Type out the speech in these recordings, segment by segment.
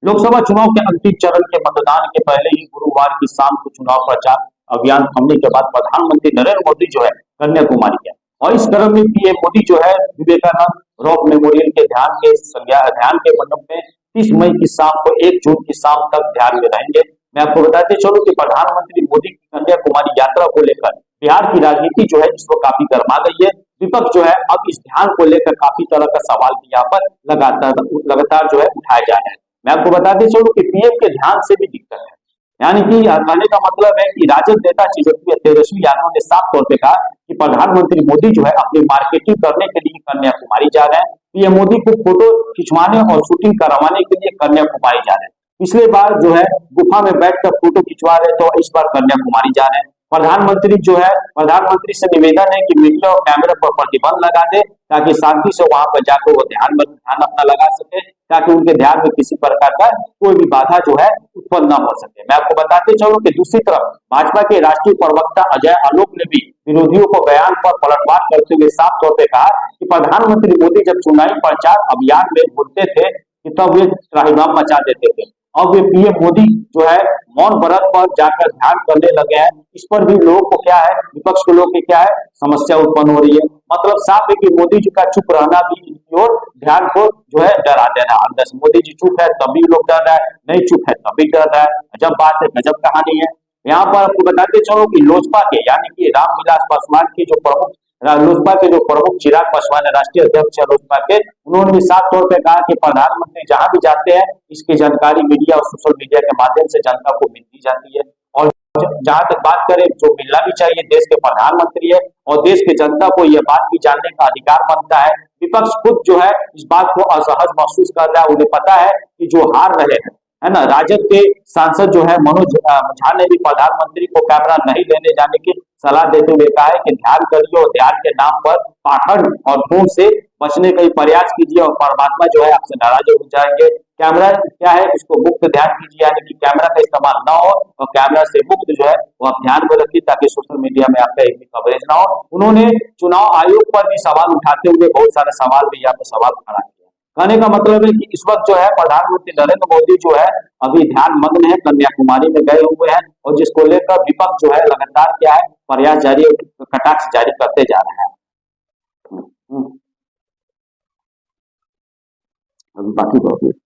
लोकसभा चुनाव के अंतिम चरण के मतदान के पहले ही गुरुवार की शाम को चुनाव प्रचार अभियान थमने के बाद प्रधानमंत्री नरेंद्र मोदी जो है कन्याकुमारी गए और इस क्रम में पीएम मोदी जो है विवेकानंद रॉक मेमोरियल के ध्यान के मंडप में 30 मई की शाम को 1 जून की शाम तक ध्यान में रहेंगे। मैं आपको बताते चलूं कि प्रधानमंत्री मोदी की कन्याकुमारी यात्रा को लेकर बिहार की राजनीति जो है इस वक्त काफी गर्मा गई है। विपक्ष जो है अब इस ध्यान को लेकर काफी तरह का सवाल भी यहाँ पर लगातार जो है उठाए जा रहे हैं। मैं आपको बताते चलूं कि पीएम के ध्यान से भी दिक्कत है, यानी कि कहने का मतलब है कि राजद नेता तेजस्वी यादव ने साफ तौर पे कहा कि प्रधानमंत्री मोदी जो है अपनी मार्केटिंग करने के लिए कन्याकुमारी जा रहे हैं। पीएम मोदी को फोटो खिंचवाने और शूटिंग करवाने के लिए कन्याकुमारी जा रहे हैं। पिछले बार जो है गुफा में बैठकर फोटो खिंचवा रहे तो इस बार कन्याकुमारी जा रहे हैं। प्रधानमंत्री से निवेदन है कि मीडिया और कैमरे पर प्रतिबंध लगा दे ताकि शांति से वहां पर जाकर वो ध्यान अपना लगा सके, ताकि उनके ध्यान में किसी प्रकार का कोई भी बाधा जो है उत्पन्न न हो सके। मैं आपको बताते चलूं कि दूसरी तरफ भाजपा के राष्ट्रीय प्रवक्ता अजय आलोक ने भी विरोधियों को बयान पर पलटवार करते हुए साफ तौर पर कहा कि प्रधानमंत्री मोदी जब चुनावी प्रचार अभियान में बोलते थे कि तब वे त्राहिमाम मचा देते थे, अब वे पीएम मोदी जो है मौन व्रत पर जाकर ध्यान करने लगे हैं। इस पर भी लोगों को क्या है, विपक्ष के लोग की क्या है समस्या उत्पन्न हो रही है। मतलब साफ है कि मोदी जी का चुप रहना भी इनकी ओर ध्यान को जो है डरा देना। अंदर से मोदी जी चुप है तभी लोग डर रहा है, नहीं चुप है तभी डर रहा है। गजब बात है, गजब कहानी है। यहाँ पर आपको बताते चलो कि लोजपा के यानी कि रामविलास पासवान की जो प्रमुख लोजपा के जो प्रमुख चिराग पासवान है, राष्ट्रीय अध्यक्ष है लोजपा के, उन्होंने भी साफ तौर पर कहा कि प्रधानमंत्री जहां भी जाते हैं इसकी जानकारी मीडिया और सोशल मीडिया के माध्यम से जनता को मिलती जाती है। और जहां तक बात करें जो मिलना भी चाहिए, देश के प्रधानमंत्री है और देश की जनता को यह बात भी जानने का अधिकार बनता है। विपक्ष खुद जो है इस बात को असहज महसूस कर रहा है। उन्हें पता है कि जो हार रहे हैं है ना, राजद के सांसद जो है मनोज झा ने भी प्रधानमंत्री को कैमरा नहीं लेने जाने की सलाह देते हुए कहा है कि ध्यान करिए और ध्यान के नाम पर पाखंड और भूख से बचने का प्रयास कीजिए और परमात्मा जो है आपसे नाराज हो जाएंगे। कैमरा क्या है, उसको मुक्त ध्यान कीजिए, यानी कि कैमरा का इस्तेमाल ना हो और कैमरा से मुक्त जो है वो आप ध्यान में रखिए ताकि सोशल मीडिया में आपका एक भी कवरेज ना हो। उन्होंने चुनाव आयोग पर भी सवाल उठाते हुए बहुत सारे सवाल भी यहाँ पे सवाल खड़ा किया। कहने का मतलब है कि इस वक्त जो है प्रधानमंत्री नरेंद्र मोदी जो है अभी ध्यान मग्न है, कन्याकुमारी में गए हुए हैं और जिसको लेकर विपक्ष जो है लगातार क्या है प्रयास जारी कटाक्ष जारी करते जा रहे हैं। बाकी बहुत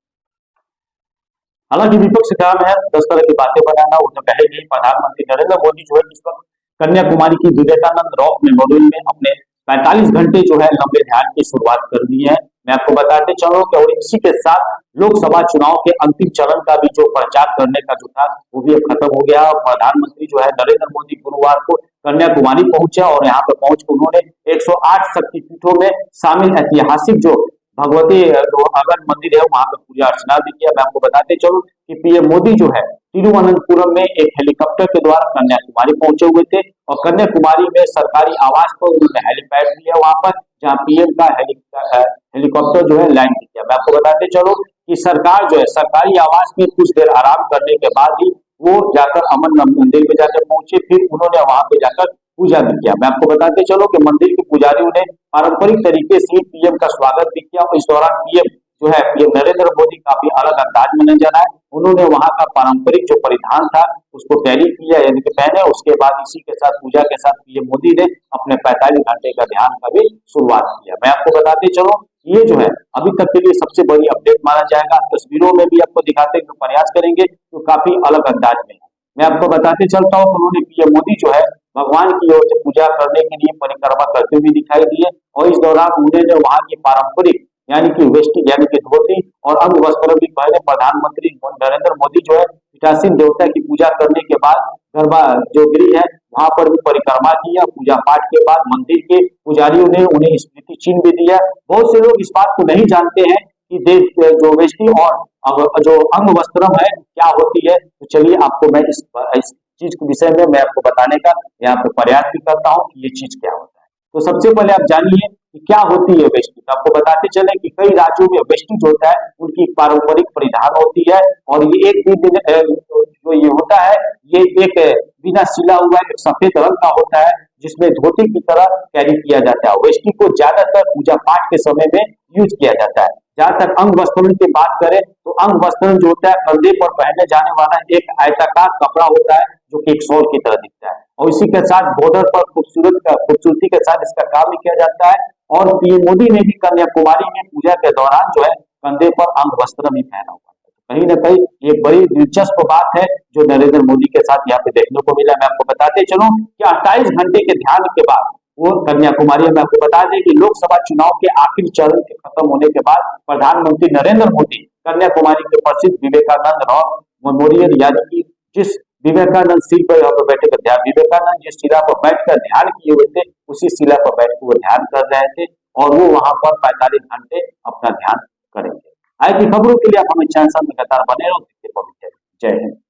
हालांकि विपक्ष का काम है 10 तरह की बातें बनाना। वो तो कहेगी प्रधानमंत्री नरेंद्र मोदी जो है इस वक्त कन्याकुमारी की विवेकानंद रॉक मेमोरियल में अपने 45 घंटे जो है लंबे ध्यान की शुरुआत कर दी है। मैं आपको बताते चलूं कि और इसी के साथ लोकसभा चुनाव के अंतिम चरण का भी जो प्रचार करने का जो था वो भी अब खत्म हो गया। प्रधानमंत्री जो है नरेंद्र मोदी गुरुवार को कन्याकुमारी पहुंचे और यहाँ पर पहुंच कर उन्होंने 108 शक्तिपीठों में शामिल ऐतिहासिक जो भगवती जो अगन मंदिर है वहां पर पूजा अर्चना भी किया। मैं आपको बताते चलूं कि पीएम मोदी जो है तिरुवनंतपुरम में एक हेलीकॉप्टर के द्वारा कन्याकुमारी पहुंचे हुए थे और कन्याकुमारी में सरकारी आवास पर उन्होंने हेलीपैड दिया वहां पर, जहां पीएम का हेलीकॉप्टर जो है लैंड किया। मैं आपको बताते चलूं कि सरकार जो है सरकारी आवास में कुछ देर आराम करने के बाद ही वो जाकर अमरनाथ मंदिर में जाकर पहुंचे, फिर उन्होंने वहां पे जाकर पूजा भी किया। मैं आपको बताते चलो कि मंदिर के पुजारियों ने पारंपरिक तरीके से पीएम का स्वागत भी किया और इस दौरान पीएम जो है पीएम नरेंद्र मोदी काफी अलग अंदाज में नजर आए। उन्होंने वहां का पारंपरिक जो परिधान था उसको कैरी किया यानी कि पहने। उसके बाद इसी के साथ पूजा के साथ पीएम मोदी ने अपने 45 घंटे का ध्यान का भी शुरुआत किया। मैं आपको बताते चलो ये जो है अभी तक के लिए सबसे बड़ी अपडेट माना जाएगा। तस्वीरों में भी आपको दिखाते हैं प्रयास करेंगे तो काफी अलग अंदाज में है। मैं आपको बताते चलता हूँ उन्होंने पीएम मोदी जो है भगवान की ओर से पूजा करने के लिए परिक्रमा करते हुए दिखाई दिए और इस दौरान उन्होंने वहां की पारंपरिक यानी कि वेस्टी यानी कि धोती और अंग वस्त्र भी पहले। प्रधानमंत्री नरेंद्र मोदी जो है पीठासीन देवता की पूजा करने के बाद गरबा जो गिरी है वहां पर भी परिक्रमा किया। पूजा पाठ के बाद मंदिर के पुजारियों ने उन्हें स्मृति चिन्ह भी दिया। बहुत से लोग इस बात को नहीं जानते हैं कि देश जो वेष्टि और जो अंग वस्त्रम है क्या होती है। तो चलिए आपको मैं इस चीज के विषय में मैं आपको बताने का यहाँ पे प्रयास भी करता हूँ कि ये चीज क्या होता है। तो सबसे पहले आप जानिए कि क्या होती है वेष्टि। तो आपको बताते चले कि कई राज्यों में वेष्टि जो होता है उनकी पारंपरिक परिधान होती है और ये एक जो ये होता है ये एक बिना सिला हुआ एक सफेद रंग का होता है जिसमें धोती की तरह कैरी किया जाता है। वेष्टि को ज्यादातर पूजा पाठ के समय में यूज किया जाता है। जहां तक अंग वस्त्रों की बात करें तो अंग वस्त्र जो होता है कंधे पर पहने जाने वाला एक आयताकार कपड़ा होता है जो कि एक शॉल की तरह दिखता है, और इसी के साथ बॉर्डर पर खूबसूरती के साथ इसका काम किया जाता है। और पीएम मोदी ने भी कन्याकुमारी में पूजा के दौरान जो है कंधे पर अंग वस्त्र भी पहना हुआ है। तो कहीं ना कहीं एक बड़ी दिलचस्प बात है जो नरेंद्र मोदी के साथ यहाँ पे देखने को मिला। मैं आपको बताते चलूं कि 28 घंटे के ध्यान के बाद वो कन्याकुमारी में, आपको बता दें कि लोकसभा चुनाव के आखिरी चरण के खत्म होने के बाद प्रधानमंत्री नरेंद्र मोदी कन्याकुमारी के प्रसिद्ध विवेकानंद रॉक मेमोरियल, यानी कि जिस विवेकानंद शिला पर यहाँ पर बैठे थे, विवेकानंद जिस शिला पर बैठकर ध्यान किए हुए थे उसी शिला पर बैठकर वो ध्यान कर रहे थे, और वो वहां पर 45 घंटे अपना ध्यान करेंगे। आज की खबरों के लिए आप हमें चैनल लगातार बने रहो। जय हिंद।